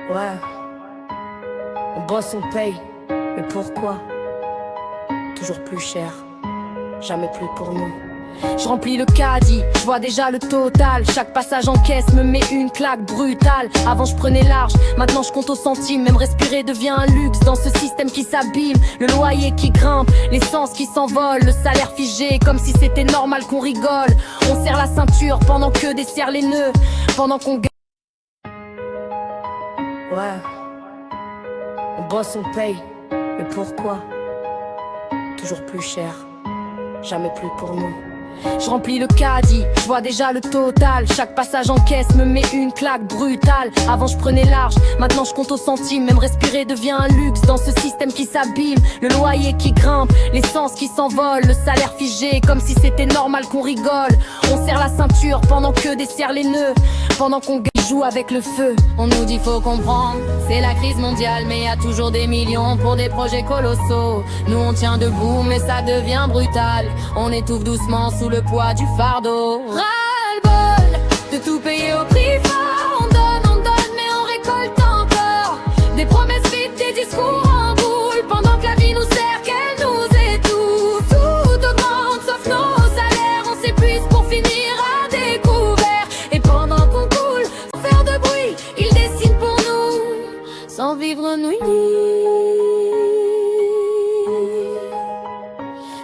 Ouais, on bosse, on paye, mais pourquoi? Toujours plus cher, jamais plus pour nous. Je remplis le caddie, je vois déjà le total. Chaque passage en caisse me met une claque brutale. Avant je prenais large, maintenant je compte au centime. Même respirer devient un luxe dans ce système qui s'abîme. Le loyer qui grimpe, l'essence qui s'envole, le salaire figé comme si c'était normal qu'on rigole. On serre la ceinture pendant que desserrent les nœuds, pendant qu'on gagne. Ouais, on bosse, on paye, mais pourquoi? Toujours plus cher, jamais plus pour nous. Je remplis le caddie, je vois déjà le total. Chaque passage en caisse me met une claque brutale. Avant je prenais large, maintenant je compte au centime. Même respirer devient un luxe dans ce système qui s'abîme. Le loyer qui grimpe, l'essence qui s'envole, le salaire figé comme si c'était normal qu'on rigole. On serre la ceinture pendant que desserrent les nœuds, pendant qu'on joue avec le feu. On nous dit faut comprendre, c'est la crise mondiale, mais y a toujours des millions pour des projets colossaux. Nous on tient debout mais ça devient brutal. On étouffe doucement sous le poids du fardeau. Ras-le-bol de tout payer au prix fort. On donne mais on récolte encore. Des promesses vides, des discours en boule, pendant que la vie nous sert, qu'elle nous étouffe. Tout augmente sauf nos salaires. On s'épuise pour finir à découvert. Et pendant qu'on coule, sans faire de bruit, ils dessinent pour nous, sans vivre nuit.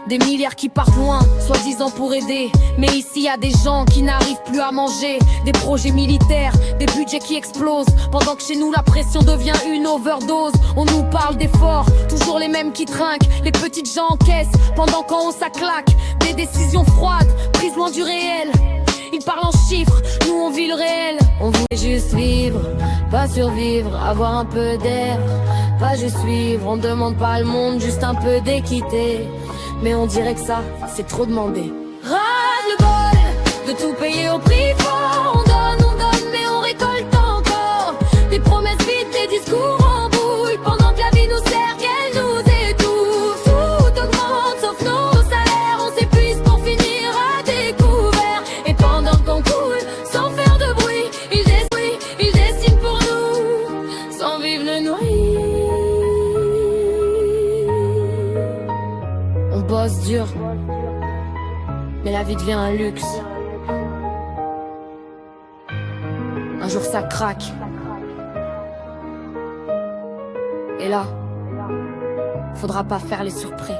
Des milliards qui partent loin, soi-disant pour aider. Mais ici y a des gens qui n'arrivent plus à manger. Des projets militaires, des budgets qui explosent, pendant que chez nous la pression devient une overdose. On nous parle d'efforts, toujours les mêmes qui trinquent. Les petites gens encaissent, pendant qu'en haut ça claque. Des décisions froides, prises loin du réel. Ils parlent en chiffres, nous on vit le réel. On voulait juste vivre, pas survivre, avoir un peu d'air, pas juste suivre. On demande pas le monde, juste un peu d'équité. Mais on dirait que ça, c'est trop demandé. Ras-le-bol de tout payer au prix fort. On donne, mais on récolte encore. Des promesses vides, des discours en bouille, pendant que la vie nous sert, qu'elle nous étouffe. Tout augmente sauf nos salaires. On s'épuise pour finir à découvert. Et pendant qu'on coule, sans faire de bruit, ils dessinent pour nous, sans vivre le noyé. On bosse dur, mais la vie devient un luxe. Un jour ça craque. Et là, faudra pas faire les surpris.